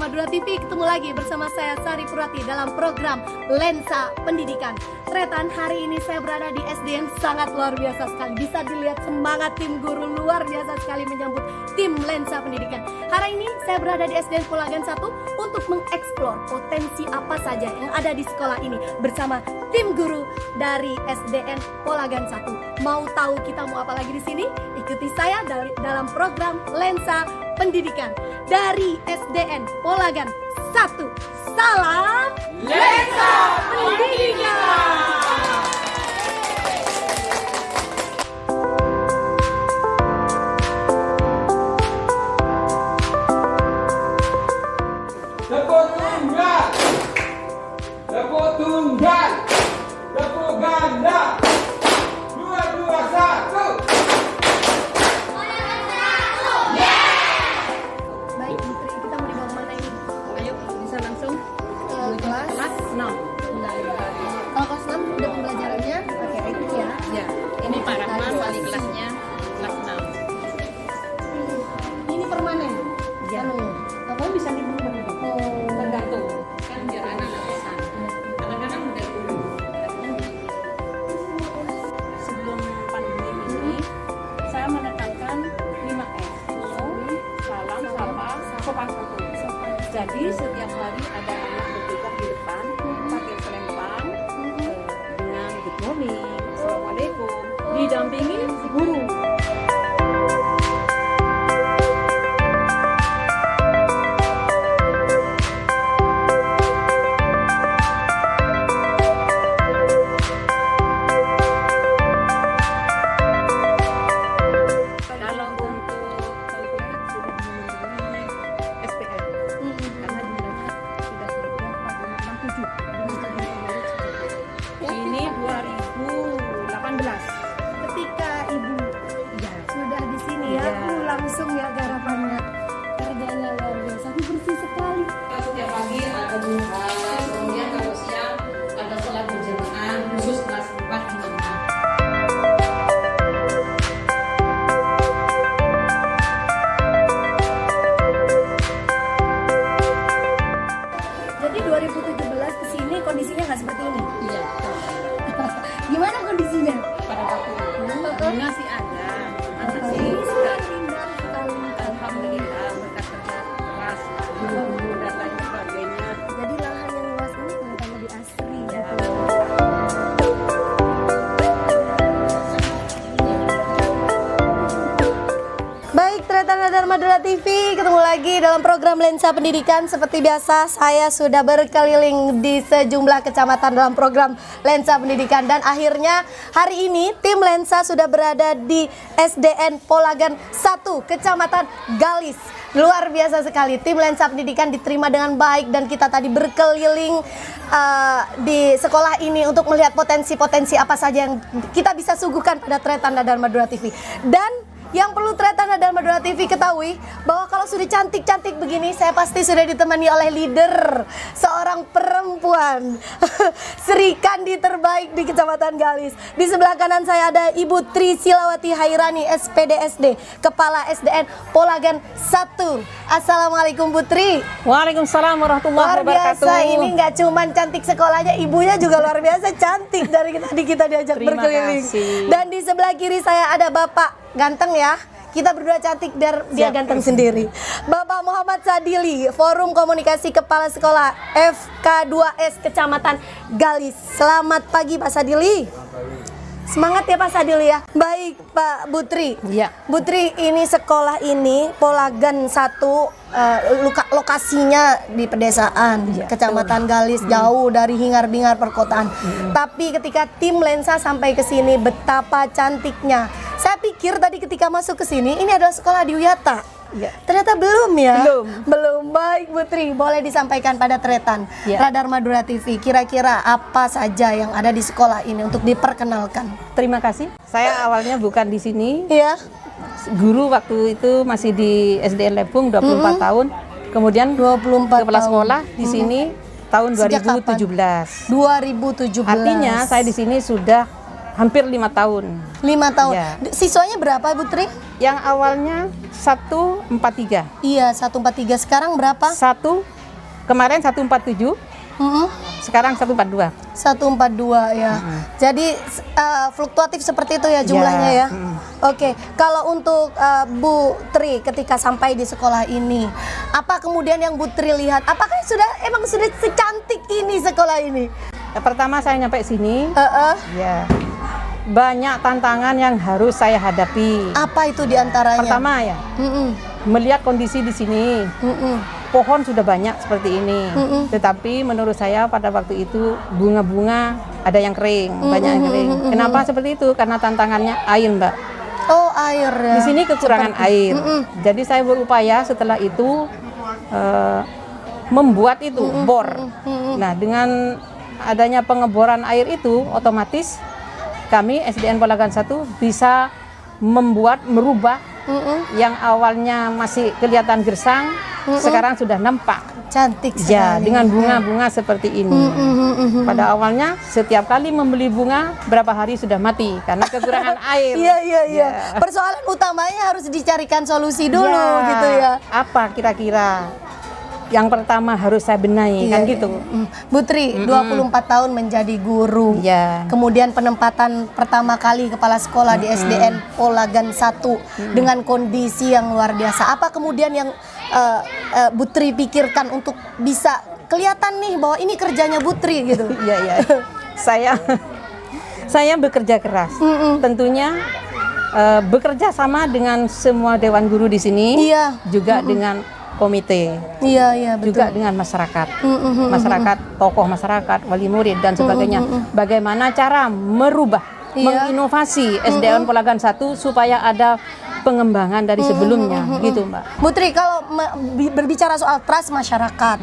Madura TV, ketemu lagi bersama saya Sari Purwati dalam program Lensa Pendidikan. Tretan, hari ini saya berada di SD yang sangat luar biasa sekali. Bisa dilihat semangat tim guru luar biasa sekali menyambut tim Lensa Pendidikan. Hari ini saya berada di SDN Polagan 1 untuk mengeksplor potensi apa saja yang ada di sekolah ini bersama tim guru dari SDN Polagan 1. Mau tahu kita mau apa lagi di sini? Ikuti saya dalam program Lensa Pendidikan dari SDN Polagan 1. Salam Lensa Pendidikan. Tepuk tunggal, tepuk tunggal, tepuk ganda, 2, 2, 1. Baik, Putri, kita mau dibawa kemana ini? Ayo bisa langsung Ke kelas kelas 6. Kalau kelas 6 udah pembelajarannya pakai IT ya. Ya, ini Pak Rahman wali kelasnya kelas 6. Ini permanen. Ya. Kamu bisa dibuka. Oh, Tergantung kan biar anak nggak bosan. Kadang-kadang udah dulu. Sebelum pandemi ini saya menekankan 5S. Salam, sapa, sopan santun. Jadi setiap hari ada anak bertugas di depan pakai selempang dengan good morning, assalamualaikum, didampingi guru. Kalau untuk Kalkulus sudah mengunjungi SPM karena jumlahnya sudah 67. Ini 2018. ketika ibu sudah di sini ya, Iya. aku langsung ya garapannya kerjanya luar biasa, tapi bersih sekali. Setiap pagi ada duha, kemudian kalau siang ada sholat berjamaah khusus kelas 4 dan 6. Jadi 2017 ke sini kondisinya nggak seperti ini. Iya. Gimana kondisinya? Pada waktu itu bunga sih ada, anak sih sudah Indah sekali. alhamdulillah berkat kerja keras, guru dan lain sebagainya. Jadi lahan yang luas ini kelihatan lebih asri ya. Baik, Tretan Radar Madura TV, ketemu lagi dalam program Lensa Pendidikan. Seperti biasa, saya sudah berkeliling di sejumlah kecamatan dalam program Lensa Pendidikan. Dan akhirnya hari ini tim Lensa sudah berada di SDN Polagan 1, Kecamatan Galis. Luar biasa sekali, tim Lensa Pendidikan diterima dengan baik. Dan kita tadi berkeliling di sekolah ini untuk melihat potensi-potensi apa saja yang kita bisa suguhkan pada Tretan Radar Madura TV. Dan yang perlu Tretan Radar Madura TV ketahui bahwa kalau sudah cantik-cantik begini, saya pasti sudah ditemani oleh leader, seorang perempuan Sri Kandi terbaik di Kecamatan Galis. Di sebelah kanan saya ada Ibu Tri Silawati Hairani, SPDSD, Kepala SDN Polagan 1. Assalamualaikum Putri. Waalaikumsalam warahmatullahi Luar wabarakatuh. biasa, ini nggak cuman cantik sekolahnya, ibunya juga luar biasa cantik dari tadi kita diajak Terima berkeliling. kasih. Dan di sebelah kiri saya ada Bapak ganteng ya. Kita berdua cantik dan dia ganteng sendiri. Bapak Muhammad Sadili, Forum Komunikasi Kepala Sekolah FK2S Kecamatan Galis. Selamat pagi Pak Sadili. Semangat ya Pak Sadili ya. Baik Pak Butri. Iya. Butri, ini sekolah ini Polagan 1, lokasinya di pedesaan, Kecamatan Galis, jauh dari hingar-bingar perkotaan. Tapi ketika tim Lensa sampai ke sini, betapa cantiknya. Saya pikir tadi ketika masuk ke sini, ini adalah sekolah di Wiyata. Iya. Ternyata belum ya? Belum. Baik Putri, boleh disampaikan pada Tretan Iya. Radar Madura TV, kira-kira apa saja yang ada di sekolah ini untuk diperkenalkan? Terima kasih. Saya awalnya bukan di sini. Iya. Guru waktu itu masih di SDN Lebung 24 tahun. Kemudian 24 kepala tahun. sekolah di sini tahun Sejak kapan? 2017. 2017. Artinya saya di sini sudah hampir 5 tahun. 5 tahun. Iya. Siswanya berapa, Bu Tri? Yang awalnya 143. Iya, 143. Sekarang berapa? 1 kemarin 147, sekarang 142. 142 ya. Jadi fluktuatif seperti itu ya jumlahnya ya. Oke, kalau untuk Bu Tri ketika sampai di sekolah ini, apa kemudian yang Bu Tri lihat? Apakah emang sudah secantik ini sekolah ini? Pertama saya nyampe sini, ya banyak tantangan yang harus saya hadapi. Apa itu diantaranya? Pertama ya, melihat kondisi di sini. Pohon sudah banyak seperti ini, tetapi menurut saya pada waktu itu bunga-bunga ada yang kering, banyak yang kering. Kenapa seperti itu? Karena tantangannya air, Mbak. Oh, air ya. Di sini kekurangan air. Jadi saya berupaya setelah itu membuat itu bor. Nah, dengan adanya pengeboran air itu, otomatis kami SDN Polagan 1 bisa merubah yang awalnya masih kelihatan gersang, sekarang sudah nampak cantik sekali. ya, dengan bunga-bunga seperti ini. Pada awalnya setiap kali membeli bunga berapa hari sudah mati karena kekurangan air. Iya. Persoalan utamanya harus dicarikan solusi dulu gitu ya. Apa kira-kira yang pertama harus saya benahi, kan gitu. Bu Tri, 24 tahun menjadi guru. Iya. Kemudian penempatan pertama kali kepala sekolah di SDN Polagan 1 dengan kondisi yang luar biasa. Apa kemudian yang Bu Tri pikirkan untuk bisa kelihatan nih bahwa ini kerjanya Bu Tri gitu? Iya. Saya bekerja keras. Tentunya bekerja sama dengan semua dewan guru di sini, juga dengan komite, betul. juga dengan masyarakat, tokoh masyarakat, wali murid dan sebagainya. Bagaimana cara merubah, menginovasi SDN Polagan 1 supaya ada pengembangan dari sebelumnya, gitu Mbak. Bu Tri, kalau berbicara soal trust masyarakat,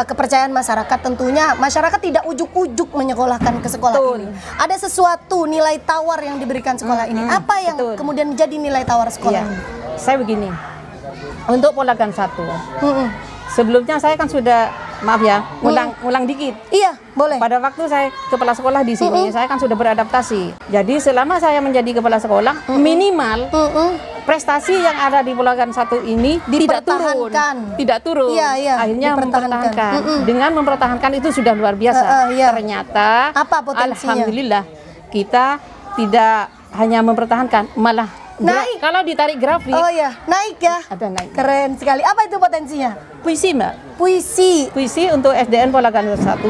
kepercayaan masyarakat, tentunya masyarakat tidak ujuk-ujuk menyekolahkan ke sekolah ini. Ada sesuatu nilai tawar yang diberikan sekolah ini. Apa yang kemudian menjadi nilai tawar sekolah ini? Saya begini. Untuk Polagan 1, sebelumnya saya kan sudah, maaf ya, ulang dikit. Iya, boleh. Pada waktu saya kepala sekolah di sini, saya kan sudah beradaptasi. Jadi selama saya menjadi kepala sekolah, minimal prestasi yang ada di Polagan 1 ini tidak turun. Iya. Akhirnya mempertahankan. Dengan mempertahankan itu sudah luar biasa. Ternyata, apa potensinya? Alhamdulillah, kita tidak hanya mempertahankan, malah naik. Kalau ditarik grafik, naik ya. Ada naik. Keren sekali. Apa itu potensinya? Puisi, Mbak. Puisi untuk SDN Polagan 1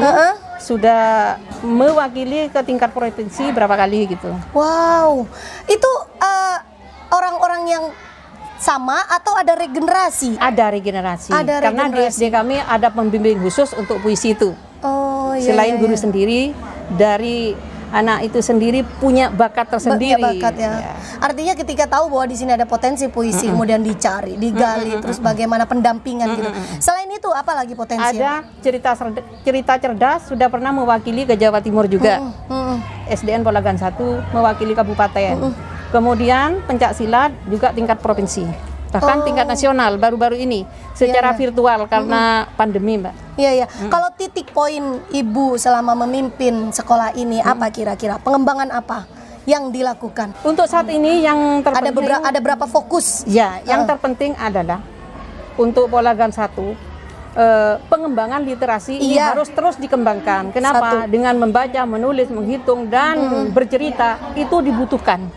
sudah mewakili ke tingkat provinsi berapa kali gitu. Wow. Itu orang-orang yang sama atau ada regenerasi? Ada regenerasi. Karena di SD kami ada pembimbing khusus untuk puisi itu. Selain guru sendiri, dari anak itu sendiri punya bakat tersendiri. Artinya ketika tahu bahwa di sini ada potensi puisi, kemudian dicari, digali, terus bagaimana pendampingan gitu. Selain itu apa lagi potensinya? Ada cerita cerdas, sudah pernah mewakili ke Jawa Timur juga. SDN Polagan 1 mewakili kabupaten. Kemudian pencak silat juga tingkat provinsi. Bahkan tingkat nasional baru-baru ini secara virtual karena pandemi, Mbak. Iya. Kalau titik poin Ibu selama memimpin sekolah ini apa kira-kira? Pengembangan apa yang dilakukan? Untuk saat ini yang terpenting ada berapa fokus? Ya, yang terpenting adalah untuk Polagan 1 pengembangan literasi ini harus terus dikembangkan. Kenapa? Dengan membaca, menulis, menghitung dan bercerita itu dibutuhkan.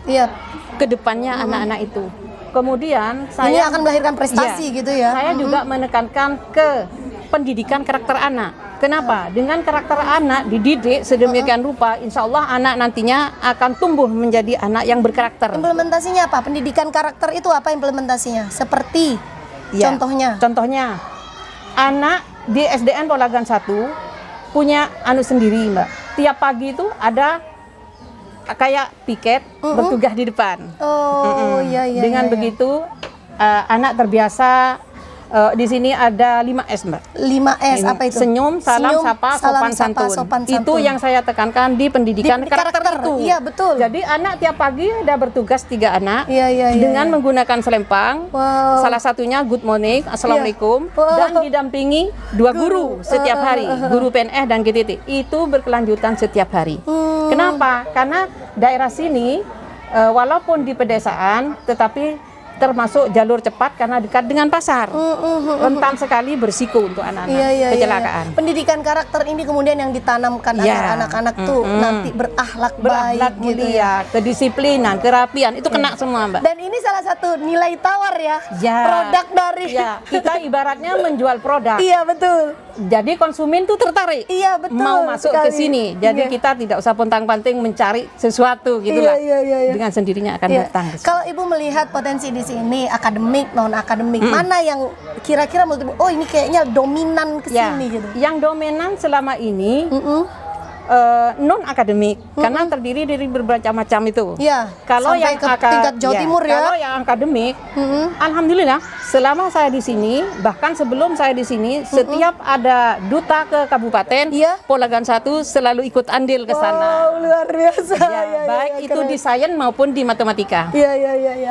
Kedepannya anak-anak itu. Kemudian ini akan melahirkan prestasi gitu ya. Saya juga menekankan ke pendidikan karakter anak. Kenapa? Dengan karakter anak dididik sedemikian rupa, insya Allah anak nantinya akan tumbuh menjadi anak yang berkarakter. Implementasinya apa? Pendidikan karakter itu apa implementasinya? Seperti contohnya? Contohnya, anak di SDN Polagan 1 punya sendiri, Mbak. Tiap pagi itu ada kayak piket bertugas di depan. Dengan begitu anak terbiasa. Di sini ada 5S, Mbak. 5S apa itu? Senyum, salam, sapa, sopan, santun. Itu yang saya tekankan di pendidikan karakter itu. Iya, betul. Jadi anak tiap pagi ada bertugas 3 anak dengan menggunakan selempang. Salah satunya good morning, assalamualaikum, dan didampingi 2 guru setiap hari, guru PNS dan GTT. Itu berkelanjutan setiap hari. Kenapa? Karena daerah sini walaupun di pedesaan, tetapi termasuk jalur cepat karena dekat dengan pasar. Rentan sekali berisiko untuk anak-anak kecelakaan. Pendidikan karakter ini kemudian yang ditanamkan agar anak-anak tuh nanti berakhlak baik gitu ya. Kedisiplinan, kerapian itu kena semua, Mbak. Dan ini salah satu nilai tawar ya, produk dari kita ibaratnya menjual produk. Iya betul. Jadi konsumen tuh tertarik. Iya betul. Mau masuk ke sini. Jadi kita tidak usah pontang-panting mencari sesuatu gitulah. Dengan sendirinya akan datang. Kalau Ibu melihat potensi di sini akademik, non akademik, mana yang kira-kira menurut Ibu, oh ini kayaknya dominan ke sini gitu. Yang dominan selama ini non akademik karena terdiri dari bermacam-macam itu. Kalau sampai yang ke tingkat Jawa Timur ya. Kalau yang akademik, alhamdulillah selama saya di sini, bahkan sebelum saya di sini, setiap ada duta ke kabupaten, Polagan 1 selalu ikut andil ke sana. Wow, luar biasa. Baik itu di sains maupun di matematika.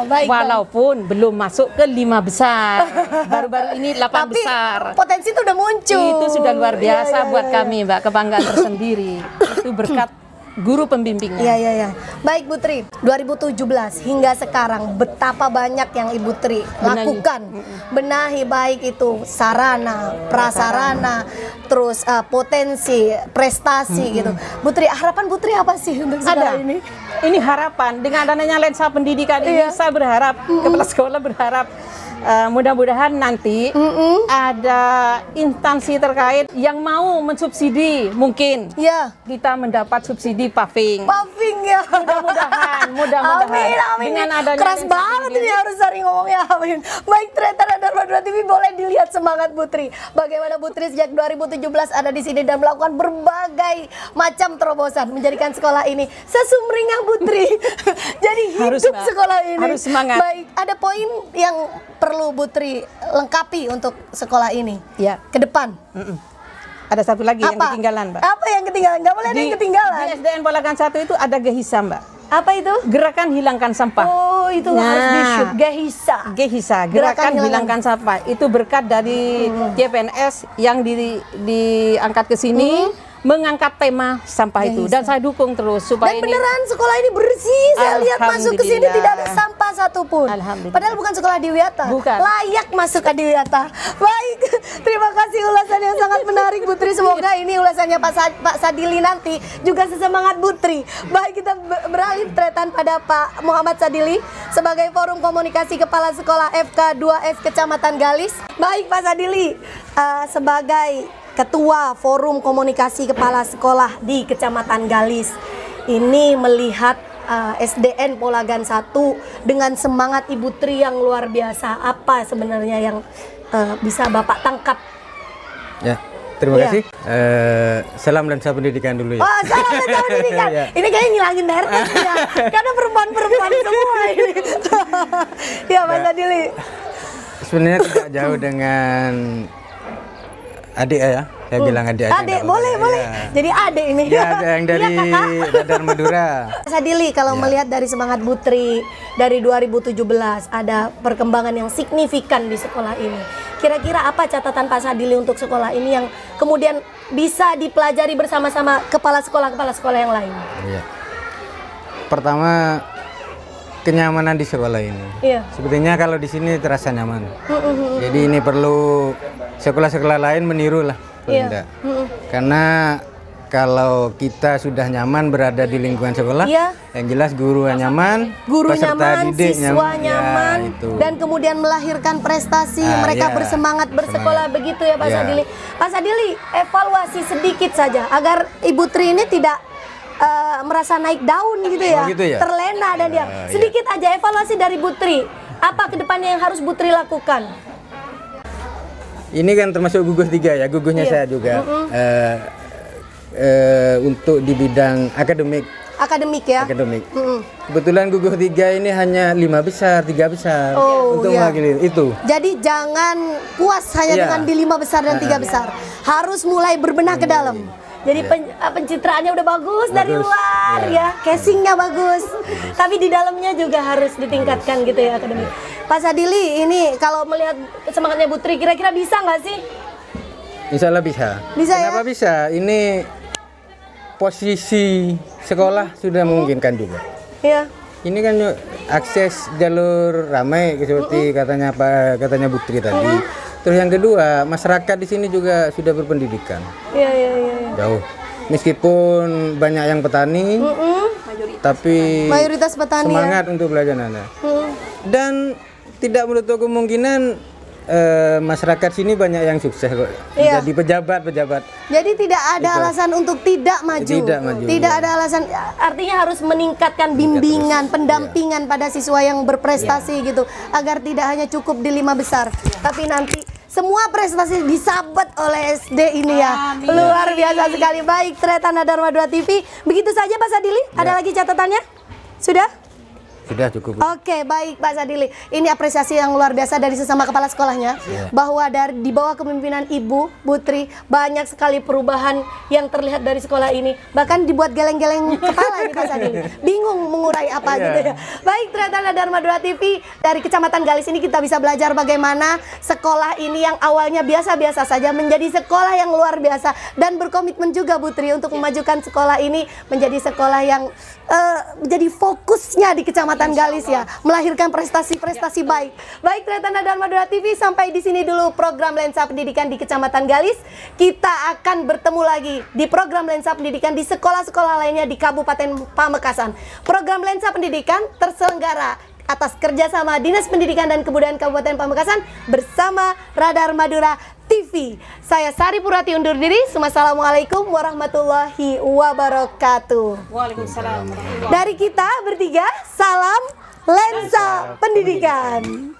Baik. Walaupun belum masuk ke 5 besar, baru-baru ini 8 besar. Potensi itu udah muncul. Itu sudah luar biasa buat kami, Mbak, kebanggaan tersendiri. Itu berkat guru pembimbingnya. Baik Bu Tri, 2017 hingga sekarang betapa banyak yang Ibu Tri lakukan. Benahi baik itu sarana, prasarana, terus potensi, prestasi gitu. Bu Tri, harapan Bu Tri apa sih untuk sekolah ini? Ini harapan dengan adanya lensa pendidikan ini saya berharap, kepala sekolah berharap mudah-mudahan nanti ada instansi terkait yang mau mensubsidi, mungkin kita mendapat subsidi paving ya. Mudah-mudahan amin. Dengan adanya keras banget ini harus sering ngomongnya amin. Baik, Treta Dharma Dura TV, boleh dilihat semangat Bu Tri. Bagaimana Bu Tri sejak 2017 ada di sini dan melakukan berbagai macam terobosan menjadikan sekolah ini sesumringah Bu Tri. Jadi hidup sekolah ini. Harus semangat. Baik, ada poin yang perlu Bu Tri lengkapi untuk sekolah ini ke depan. Ada satu lagi yang ketinggalan, Mbak. Apa yang ketinggalan? Nggak boleh ada yang ketinggalan. Di SDN Polagan 1 itu ada GEHISA, Mbak. Apa itu? Gerakan hilangkan sampah. Oh, itu harus di-shoot. GEHISA. Gerakan hilangkan sampah. Itu berkat dari CPNS yang diangkat ke sini. Mengangkat tema sampah itu dan saya dukung terus supaya dan beneran sekolah ini bersih. Saya lihat masuk ke sini tidak ada sampah satupun. Padahal bukan sekolah Adiwiyata. Layak masuk Adiwiyata. Baik, terima kasih ulasan yang sangat menarik Bu Tri. Semoga ini ulasannya Pak Sadili nanti juga sesemangat Bu Tri. Baik, kita beralih tretan pada Pak Muhammad Sadili sebagai Forum Komunikasi Kepala Sekolah FK 2F Kecamatan Galis. Baik Pak Sadili, sebagai Ketua Forum Komunikasi Kepala Sekolah di Kecamatan Galis, ini melihat SDN Polagan 1 dengan semangat Ibu Tri yang luar biasa. Apa sebenarnya yang bisa Bapak tangkap? Ya, terima kasih. Salam lensa pendidikan dulu ya. Oh, salam lensa pendidikan. Ini kayaknya ngilangin herpes ya, karena perempuan-perempuan semua ini. Ya, Mas Sadili. Sebenarnya tidak jauh dengan adik ya, saya bilang adik aja. Adik, boleh. Jadi adik ini. Ya, ada yang dari Dharma Dura. Sadili, kalau melihat dari semangat Bu Tri dari 2017 ada perkembangan yang signifikan di sekolah ini. Kira-kira apa catatan Pak Sadili untuk sekolah ini yang kemudian bisa dipelajari bersama-sama kepala sekolah yang lain? Iya. Pertama, kenyamanan di sekolah ini. Sebetulnya kalau di sini terasa nyaman. Jadi ini perlu sekolah-sekolah lain meniru lah, karena kalau kita sudah nyaman berada di lingkungan sekolah, yang jelas guru nyaman, peserta didik siswa nyaman, dan kemudian melahirkan prestasi, mereka bersemangat bersekolah, begitu ya Pak Sadili. Pak Sadili, evaluasi sedikit saja agar Ibu Tri ini tidak merasa naik daun gitu ya, terlena dan dia. Sedikit aja evaluasi dari Bu Tri, apa kedepannya yang harus Bu Tri lakukan? Ini kan termasuk gugus 3 ya, gugusnya saya juga untuk di bidang akademik ya. Kebetulan gugus 3 ini hanya 5 besar, 3 besar untuk mewakili itu. Jadi jangan puas hanya dengan di 5 besar dan 3 besar, harus mulai berbenah ke dalam. Jadi pencitraannya udah bagus dari luar ya, casingnya bagus, tapi di dalamnya juga harus ditingkatkan gitu ya akademik. Pak Sadili, ini kalau melihat semangatnya Bu Tri, kira-kira bisa nggak sih? Insya Allah bisa. Bisa. Kenapa bisa? Ini posisi sekolah sudah memungkinkan juga. Iya. Ini kan akses jalur ramai seperti katanya Putri tadi. Terus yang kedua, masyarakat di sini juga sudah berpendidikan. Iya. Jauh. Meskipun banyak yang petani, tapi Mayoritas petani semangat untuk belajar nana. Dan tidak menutup kemungkinan masyarakat sini banyak yang sukses kok. Iya. Jadi pejabat. Jadi tidak ada alasan untuk tidak maju. Tidak ada alasan, artinya harus meningkatkan bimbingan, pendampingan pada siswa yang berprestasi gitu, agar tidak hanya cukup di 5 besar, tapi nanti semua prestasi disabat oleh SD ini ya. Luar biasa sekali. Baik, Tretanda Dharma 2 TV. Begitu saja Pak Sadili? Ada lagi catatannya? Sudah? Sudah cukup. Oke, baik Pak Sadili. Ini apresiasi yang luar biasa dari sesama kepala sekolahnya, bahwa di bawah kepemimpinan Ibu Putri banyak sekali perubahan yang terlihat dari sekolah ini. Bahkan dibuat geleng-geleng kepala ini Pak Sadili. Bingung mengurai apa gitu ya. Baik, Tretanda Dharma 2 TV, dari Kecamatan Galis ini kita bisa belajar bagaimana sekolah ini yang awalnya biasa-biasa saja menjadi sekolah yang luar biasa, dan berkomitmen juga Putri untuk memajukan sekolah ini menjadi sekolah yang menjadi fokusnya di Kecamatan Galis ya, melahirkan prestasi-prestasi baik. Baik, Tretanda Dharma 2 TV, sampai di sini dulu program Lensa Pendidikan di Kecamatan Galis. Kita akan bertemu lagi di program Lensa Pendidikan di sekolah-sekolah lainnya di Kabupaten Pamekasan. Program Lensa Pendidikan terselenggara atas kerjasama Dinas Pendidikan dan Kebudayaan Kabupaten Pamekasan bersama Radar Madura TV. Saya Sari Purati undur diri. Assalamualaikum warahmatullahi wabarakatuh. Waalaikumsalam. Dari kita bertiga, salam Lensa Pendidikan.